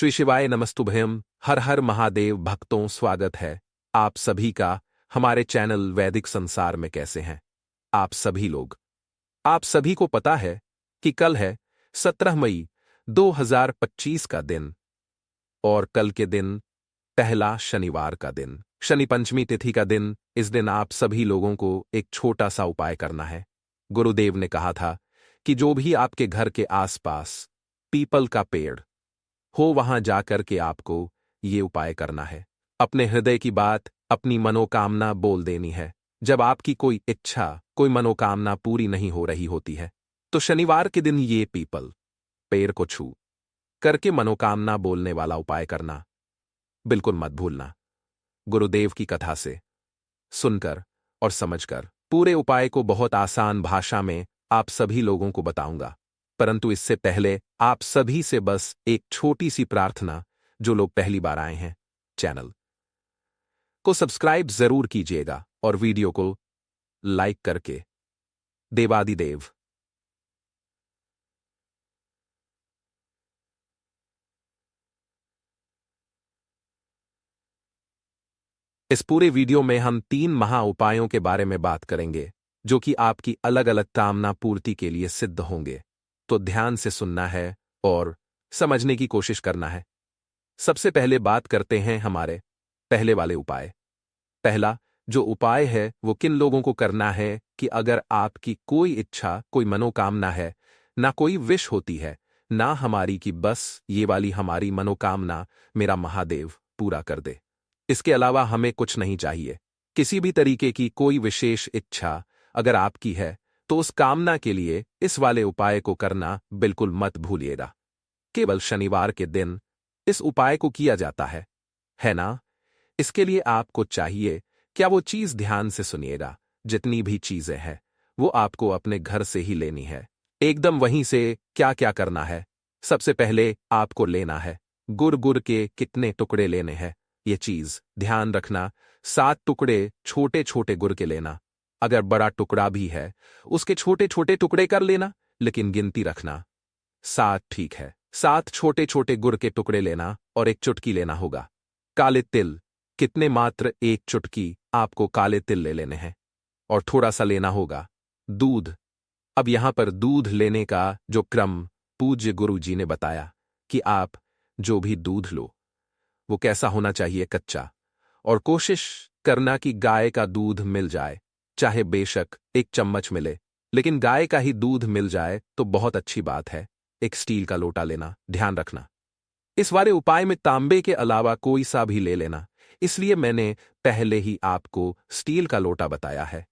श्री शिवाय नमस्तुभ्यम। हर हर महादेव भक्तों, स्वागत है आप सभी का हमारे चैनल वैदिक संसार में। कैसे हैं आप सभी लोग? आप सभी को पता है कि कल है 17 मई 2025 का दिन, और कल के दिन पहला शनिवार का दिन, शनि पंचमी तिथि का दिन। इस दिन आप सभी लोगों को एक छोटा सा उपाय करना है। गुरुदेव ने कहा था कि जो भी आपके घर के आसपास पीपल का पेड़ हो, वहां जाकर के आपको ये उपाय करना है। अपने हृदय की बात, अपनी मनोकामना बोल देनी है। जब आपकी कोई इच्छा, कोई मनोकामना पूरी नहीं हो रही होती है, तो शनिवार के दिन ये पीपल पेड़ को छू करके मनोकामना बोलने वाला उपाय करना बिल्कुल मत भूलना। गुरुदेव की कथा से सुनकर और समझकर पूरे उपाय को बहुत आसान भाषा में आप सभी लोगों को बताऊंगा। परंतु इससे पहले आप सभी से बस एक छोटी सी प्रार्थना। जो लोग पहली बार आए हैं, चैनल को सब्सक्राइब जरूर कीजिएगा और वीडियो को लाइक करके देवादिदेव इस पूरे वीडियो में हम 3 महा उपायों के बारे में बात करेंगे, जो कि आपकी अलग अलग कामना पूर्ति के लिए सिद्ध होंगे। तो ध्यान से सुनना है और समझने की कोशिश करना है। सबसे पहले बात करते हैं हमारे पहले वाले उपाय। पहला जो उपाय है वो किन लोगों को करना है कि अगर आपकी कोई इच्छा, कोई मनोकामना है, ना कोई विश होती है, ना हमारी कि बस ये वाली हमारी मनोकामना मेरा महादेव पूरा कर दे, इसके अलावा हमें कुछ नहीं चाहिए। किसी भी तरीके की कोई विशेष इच्छा अगर आपकी है, तो उस कामना के लिए इस वाले उपाय को करना बिल्कुल मत भूलिएगा। केवल शनिवार के दिन इस उपाय को किया जाता है ना? इसके लिए आपको चाहिए क्या वो चीज, ध्यान से सुनिएगा। जितनी भी चीजें हैं वो आपको अपने घर से ही लेनी है, एकदम वहीं से। क्या क्या करना है? सबसे पहले आपको लेना है गुड़ के कितने टुकड़े लेने हैं, ये चीज ध्यान रखना। 7 टुकड़े छोटे छोटे गुड़ के लेना। अगर बड़ा टुकड़ा भी है उसके छोटे छोटे टुकड़े कर लेना, लेकिन गिनती रखना 7, ठीक है। 7 छोटे छोटे गुड़ के टुकड़े लेना और 1 चुटकी लेना होगा काले तिल। कितने? मात्र 1 चुटकी आपको काले तिल ले लेने हैं। और थोड़ा सा लेना होगा दूध। अब यहां पर दूध लेने का जो क्रम पूज्य गुरु जी ने बताया कि आप जो भी दूध लो वो कैसा होना चाहिए, कच्चा। और कोशिश करना कि गाय का दूध मिल जाए, चाहे बेशक 1 चम्मच मिले, लेकिन गाय का ही दूध मिल जाए तो बहुत अच्छी बात है। 1 स्टील का लोटा लेना, ध्यान रखना। इस वाले उपाय में तांबे के अलावा कोई सा भी ले लेना, इसलिए मैंने पहले ही आपको स्टील का लोटा बताया है।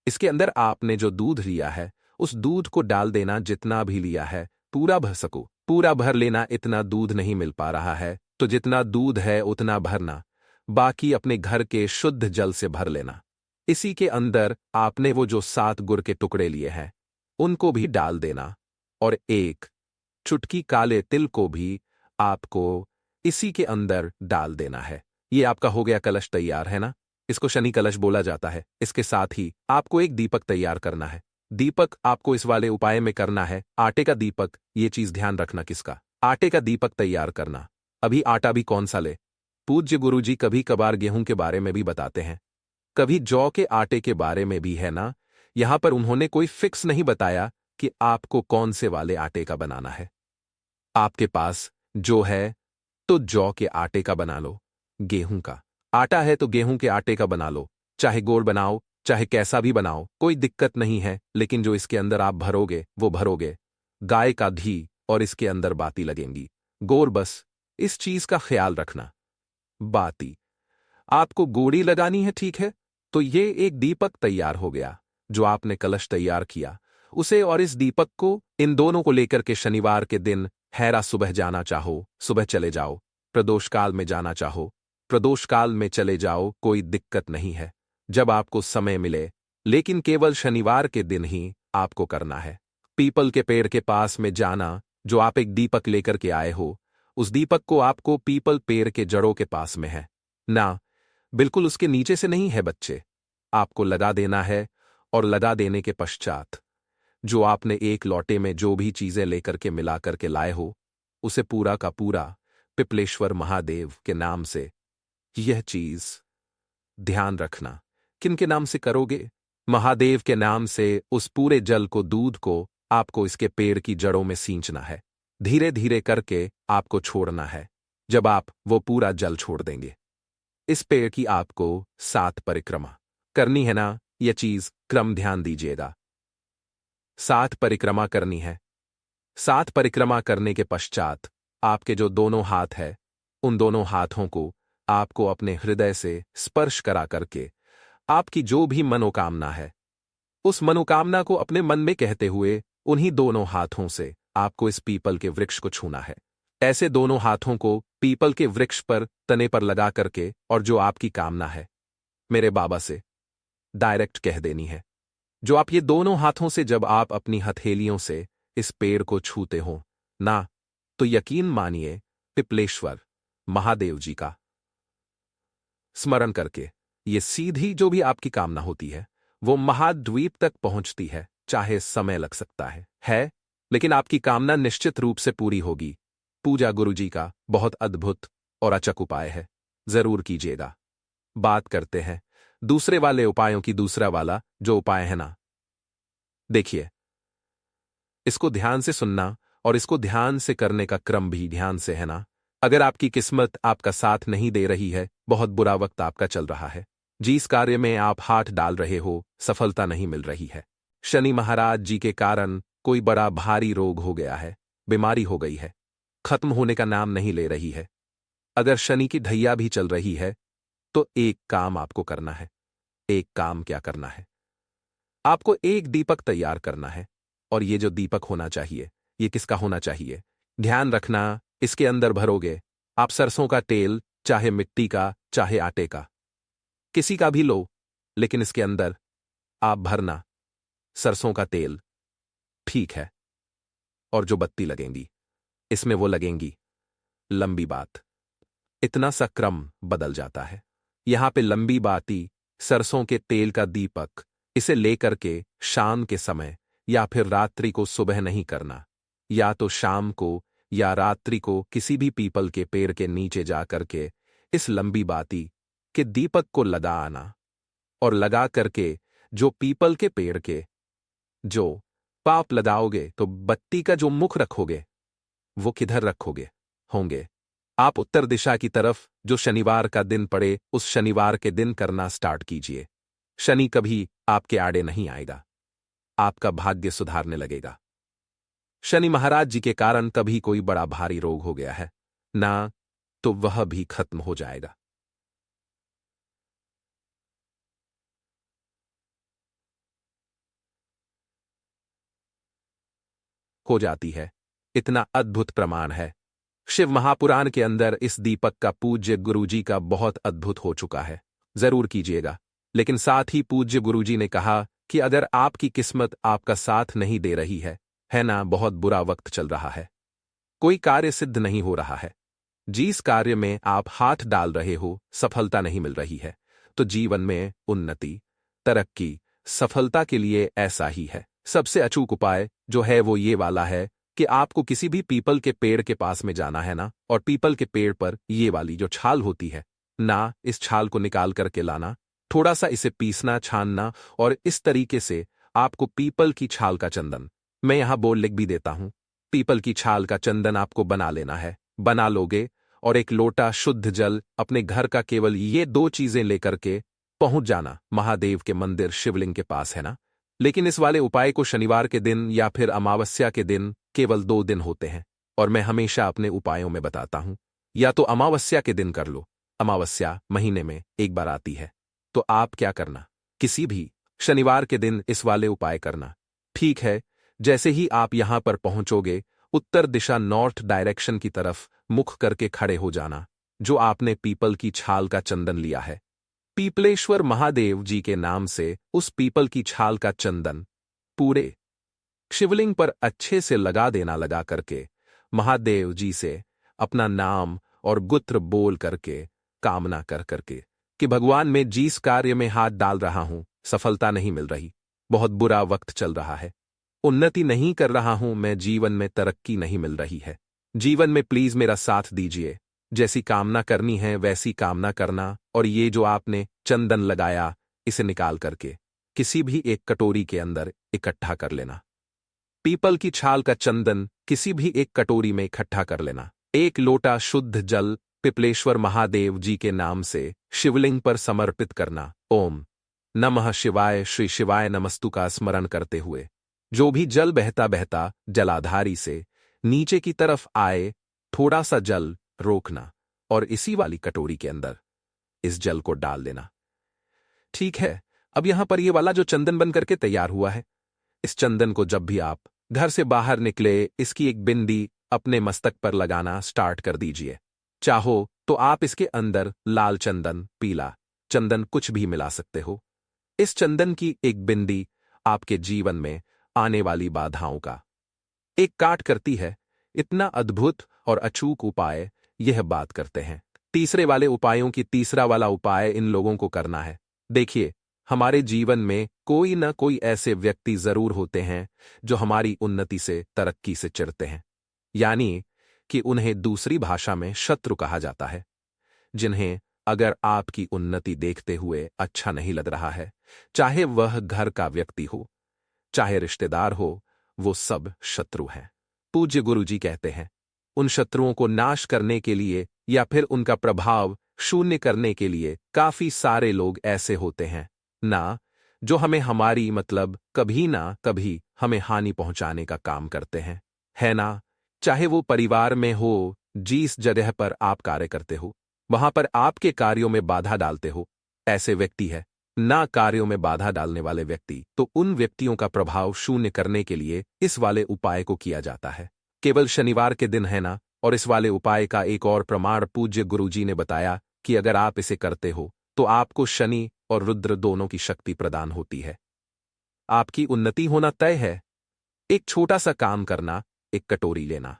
इसके अंदर आपने जो दूध लिया है उस दूध को डाल देना, जितना भी लिया है पूरा भर सको पूरा भर लेना। इतना दूध नहीं मिल पा रहा है तो जितना दूध है उतना भरना, बाकी अपने घर के शुद्ध जल से भर लेना। इसी के अंदर आपने वो जो 7 गुड़ के टुकड़े लिए हैं उनको भी डाल देना, और 1 चुटकी काले तिल को भी आपको इसी के अंदर डाल देना है। ये आपका हो गया कलश तैयार, है ना? इसको शनि कलश बोला जाता है। इसके साथ ही आपको एक दीपक तैयार करना है। दीपक आपको इस वाले उपाय में करना है आटे का दीपक। ये चीज ध्यान रखना, किसका? आटे का दीपक तैयार करना। अभी आटा भी कौन सा ले? पूज्य गुरुजी कभी कभार गेहूं के बारे में भी बताते हैं, कभी जौ के आटे के बारे में भी, है ना? यहां पर उन्होंने कोई फिक्स नहीं बताया कि आपको कौन से वाले आटे का बनाना है। आपके पास जो है तो जौ के आटे का बना लो, गेहूं का आटा है तो गेहूं के आटे का बना लो। चाहे गोल बनाओ, चाहे कैसा भी बनाओ, कोई दिक्कत नहीं है। लेकिन जो इसके अंदर आप भरोगे वो भरोगे गाय का घी, और इसके अंदर बाती लगेंगी गोल। बस इस चीज का ख्याल रखना, बाती आपको गोड़ी लगानी है, ठीक है? तो ये एक दीपक तैयार हो गया। जो आपने कलश तैयार किया उसे और इस दीपक को, इन दोनों को लेकर के शनिवार के दिन हैरा सुबह जाना चाहो सुबह चले जाओ, प्रदोष काल में जाना चाहो प्रदोष काल में चले जाओ, कोई दिक्कत नहीं है। जब आपको समय मिले, लेकिन केवल शनिवार के दिन ही आपको करना है। पीपल के पेड़ के पास में जाना, जो आप एक दीपक लेकर के आए हो उस दीपक को आपको पीपल पेड़ के जड़ों के पास में है ना, बिल्कुल उसके नीचे से नहीं है बच्चे, आपको लगा देना है। और लगा देने के पश्चात जो आपने एक लोटे में जो भी चीजें लेकर के मिला करके लाए हो उसे पूरा का पूरा पिपलेश्वर महादेव के नाम से। यह चीज ध्यान रखना, किनके नाम से करोगे? महादेव के नाम से उस पूरे जल को, दूध को आपको इसके पेड़ की जड़ों में सींचना है। धीरे धीरे करके आपको छोड़ना है। जब आप वो पूरा जल छोड़ देंगे, इस पेड़ की आपको 7 परिक्रमा करनी है ना। यह चीज क्रम ध्यान दीजिएगा। 7 परिक्रमा करनी है। 7 परिक्रमा करने के पश्चात आपके जो दोनों हाथ है, उन दोनों हाथों को आपको अपने हृदय से स्पर्श करा करके आपकी जो भी मनोकामना है, उस मनोकामना को अपने मन में कहते हुए उन्हीं दोनों हाथों से आपको इस पीपल के वृक्ष को छूना है। ऐसे दोनों हाथों को पीपल के वृक्ष पर, तने पर लगा करके, और जो आपकी कामना है मेरे बाबा से डायरेक्ट कह देनी है। जो आप ये दोनों हाथों से जब आप अपनी हथेलियों से इस पेड़ को छूते हो ना, तो यकीन मानिए पिपलेश्वर महादेव जी का स्मरण करके ये सीधी जो भी आपकी कामना होती है वो महाद्वीप तक पहुंचती है। चाहे समय लग सकता है, लेकिन आपकी कामना निश्चित रूप से पूरी होगी। पूजा गुरुजी का बहुत अद्भुत और अचूक उपाय है, जरूर कीजिएगा। बात करते हैं दूसरे वाले उपायों की। दूसरा वाला जो उपाय है ना, देखिए, इसको ध्यान से सुनना और इसको ध्यान से करने का क्रम भी ध्यान से है ना। अगर आपकी किस्मत आपका साथ नहीं दे रही है, बहुत बुरा वक्त आपका चल रहा है, जिस कार्य में आप हाथ डाल रहे हो सफलता नहीं मिल रही है, शनि महाराज जी के कारण कोई बड़ा भारी रोग हो गया है, बीमारी हो गई है, खत्म होने का नाम नहीं ले रही है, अगर शनि की ढैया भी चल रही है, तो एक काम आपको करना है। एक काम क्या करना है? आपको एक दीपक तैयार करना है। और ये जो दीपक होना चाहिए, ये किसका होना चाहिए? ध्यान रखना, इसके अंदर भरोगे आप सरसों का तेल, चाहे मिट्टी का, चाहे आटे का, किसी का भी लो, लेकिन इसके अंदर आप भरना सरसों का तेल, ठीक है? और जो बत्ती लगेंगी, इसमें वो लगेंगी। लंबी बात, इतना सा क्रम बदल जाता है। यहां पे लंबी बाती सरसों के तेल का दीपक, इसे लेकर के शाम के समय या फिर रात्रि को, सुबह नहीं करना, या तो शाम को या रात्रि को किसी भी पीपल के पेड़ के नीचे जा करके इस लंबी बाती के दीपक को लगा आना। और लगा करके जो पीपल के पेड़ के जो पाप लगाओगे, तो बत्ती का जो मुख रखोगे वो किधर रखोगे होंगे? आप उत्तर दिशा की तरफ। जो शनिवार का दिन पड़े उस शनिवार के दिन करना स्टार्ट कीजिए। शनि कभी आपके आड़े नहीं आएगा, आपका भाग्य सुधारने लगेगा। शनि महाराज जी के कारण कभी कोई बड़ा भारी रोग हो गया है ना, तो वह भी खत्म हो जाएगा। हो जाती है। इतना अद्भुत प्रमाण है। शिव महापुराण के अंदर इस दीपक का पूज्य गुरुजी का बहुत अद्भुत हो चुका है, जरूर कीजिएगा। लेकिन साथ ही पूज्य गुरुजी ने कहा कि अगर आपकी किस्मत आपका साथ नहीं दे रही है ना, बहुत बुरा वक्त चल रहा है, कोई कार्य सिद्ध नहीं हो रहा है, जिस कार्य में आप हाथ डाल रहे हो सफलता नहीं मिल रही है, तो जीवन में उन्नति, तरक्की, सफलता के लिए ऐसा ही है। सबसे अचूक उपाय जो है वो ये वाला है कि आपको किसी भी पीपल के पेड़ के पास में जाना है ना, और पीपल के पेड़ पर ये वाली जो छाल होती है ना, इस छाल को निकाल करके लाना, थोड़ा सा इसे पीसना, छानना, और इस तरीके से आपको पीपल की छाल का चंदन, मैं यहां बोल लिख भी देता हूं, पीपल की छाल का चंदन आपको बना लेना है। बना लोगे और एक लोटा शुद्ध जल अपने घर का, केवल ये 2 चीजें लेकर के पहुंच जाना महादेव के मंदिर, शिवलिंग के पास है ना। लेकिन इस वाले उपाय को शनिवार के दिन या फिर अमावस्या के दिन, केवल 2 दिन होते हैं, और मैं हमेशा अपने उपायों में बताता हूं, या तो अमावस्या के दिन कर लो, अमावस्या महीने में एक बार आती है, तो आप क्या करना, किसी भी शनिवार के दिन इस वाले उपाय करना, ठीक है? जैसे ही आप यहां पर पहुंचोगे, उत्तर दिशा, नॉर्थ डायरेक्शन की तरफ मुख करके खड़े हो जाना। जो आपने पीपल की छाल का चंदन लिया है, पीपलेश्वर महादेव जी के नाम से उस पीपल की छाल का चंदन पूरे शिवलिंग पर अच्छे से लगा देना। लगा करके महादेव जी से अपना नाम और गोत्र बोल करके कामना कर करके कि भगवान, मैं जिस कार्य में हाथ डाल रहा हूं सफलता नहीं मिल रही, बहुत बुरा वक्त चल रहा है, उन्नति नहीं कर रहा हूं मैं, जीवन में तरक्की नहीं मिल रही है, जीवन में प्लीज मेरा साथ दीजिए, जैसी कामना करनी है वैसी कामना करना, और ये जो आपने चंदन लगाया इसे निकाल करके किसी भी एक कटोरी के अंदर इकट्ठा कर लेना। पीपल की छाल का चंदन किसी भी एक कटोरी में इकट्ठा कर लेना। एक लोटा शुद्ध जल पिपलेश्वर महादेव जी के नाम से शिवलिंग पर समर्पित करना। ओम नमः शिवाय श्री शिवाय नमस्तु का स्मरण करते हुए जो भी जल बहता बहता जलाधारी से नीचे की तरफ आए, थोड़ा सा जल रोकना और इसी वाली कटोरी के अंदर इस जल को डाल देना। ठीक है, अब यहां पर ये वाला जो चंदन बन करके तैयार हुआ है, इस चंदन को जब भी आप घर से बाहर निकले इसकी एक बिंदी अपने मस्तक पर लगाना स्टार्ट कर दीजिए। चाहो तो आप इसके अंदर लाल चंदन, पीला चंदन कुछ भी मिला सकते हो। इस चंदन की एक बिंदी आपके जीवन में आने वाली बाधाओं का एक काट करती है। इतना अद्भुत और अचूक उपाय यह बात करते हैं। तीसरे वाले उपायों की तीसरा वाला उपाय इन लोगों को करना है। देखिए, हमारे जीवन में कोई न कोई ऐसे व्यक्ति जरूर होते हैं जो हमारी उन्नति से, तरक्की से चिढ़ते हैं, यानी कि उन्हें दूसरी भाषा में शत्रु कहा जाता है, जिन्हें अगर आपकी उन्नति देखते हुए अच्छा नहीं लग रहा है, चाहे वह घर का व्यक्ति हो, चाहे रिश्तेदार हो, वो सब शत्रु हैं। पूज्य गुरुजी कहते हैं, उन शत्रुओं को नाश करने के लिए या फिर उनका प्रभाव शून्य करने के लिए काफी सारे लोग ऐसे होते हैं ना, जो हमें हमारी मतलब कभी ना कभी हमें हानि पहुंचाने का काम करते हैं, है ना। चाहे वो परिवार में हो, जिस जगह पर आप कार्य करते हो वहां पर आपके कार्यों में बाधा डालते हो, ऐसे व्यक्ति है ना। कार्यों में बाधा डालने वाले व्यक्ति, तो उन व्यक्तियों का प्रभाव शून्य करने के लिए इस वाले उपाय को किया जाता है। केवल शनिवार के दिन है ना। और इस वाले उपाय का एक और प्रमाण पूज्य गुरुजी ने बताया कि अगर आप इसे करते हो तो आपको शनि और रुद्र दोनों की शक्ति प्रदान होती है। आपकी उन्नति होना तय है। एक छोटा सा काम करना, एक कटोरी लेना,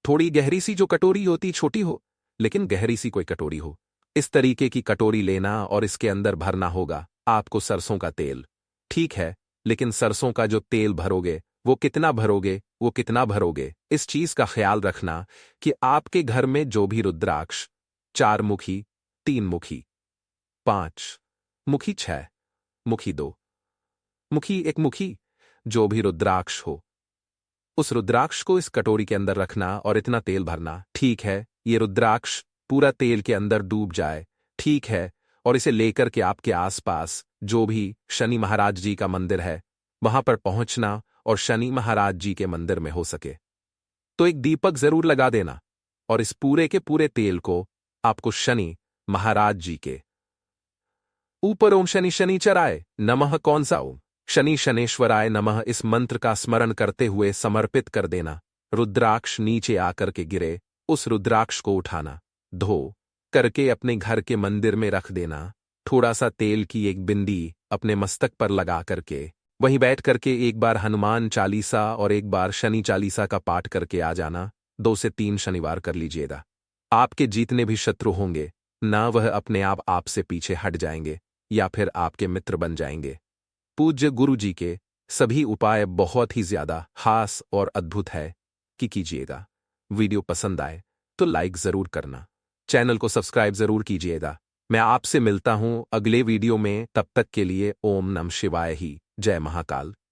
थोड़ी गहरी सी जो कटोरी होती, छोटी हो लेकिन गहरी सी कोई कटोरी हो, इस तरीके की कटोरी लेना और इसके अंदर भरना होगा आपको सरसों का तेल। ठीक है, लेकिन सरसों का जो तेल भरोगे वो कितना भरोगे, वो कितना भरोगे, इस चीज का ख्याल रखना कि आपके घर में जो भी रुद्राक्ष 4 मुखी, 3 मुखी, 5 मुखी, 6 मुखी, 2 मुखी, 1 मुखी, जो भी रुद्राक्ष हो, उस रुद्राक्ष को इस कटोरी के अंदर रखना और इतना तेल भरना। ठीक है, ये रुद्राक्ष पूरा तेल के अंदर डूब जाए, ठीक है, और इसे लेकर के आपके आसपास जो भी शनि महाराज जी का मंदिर है वहां पर पहुंचना और शनि महाराज जी के मंदिर में हो सके तो एक दीपक जरूर लगा देना और इस पूरे के पूरे तेल को आपको शनि महाराज जी के ऊपर ओम शनि शनिचराय नमः कौन सा ओम शनि शनेश्वराय नमः इस मंत्र का स्मरण करते हुए समर्पित कर देना। रुद्राक्ष नीचे आकर के गिरे, उस रुद्राक्ष को उठाना, धो करके अपने घर के मंदिर में रख देना। थोड़ा सा तेल की एक बिंदी अपने मस्तक पर लगा करके वहीं बैठ करके एक बार हनुमान चालीसा और एक बार शनि चालीसा का पाठ करके आ जाना। 2 से 3 शनिवार कर लीजिएगा। आपके जितने भी शत्रु होंगे ना, वह अपने आप आपसे पीछे हट जाएंगे या फिर आपके मित्र बन जाएंगे। पूज्य गुरु जी के सभी उपाय बहुत ही ज्यादा खास और अद्भुत है कि कीजिएगा। वीडियो पसंद आए तो लाइक जरूर करना, चैनल को सब्सक्राइब जरूर कीजिएगा। मैं आपसे मिलता हूं अगले वीडियो में, तब तक के लिए ओम नमः शिवाय ही। जय महाकाल।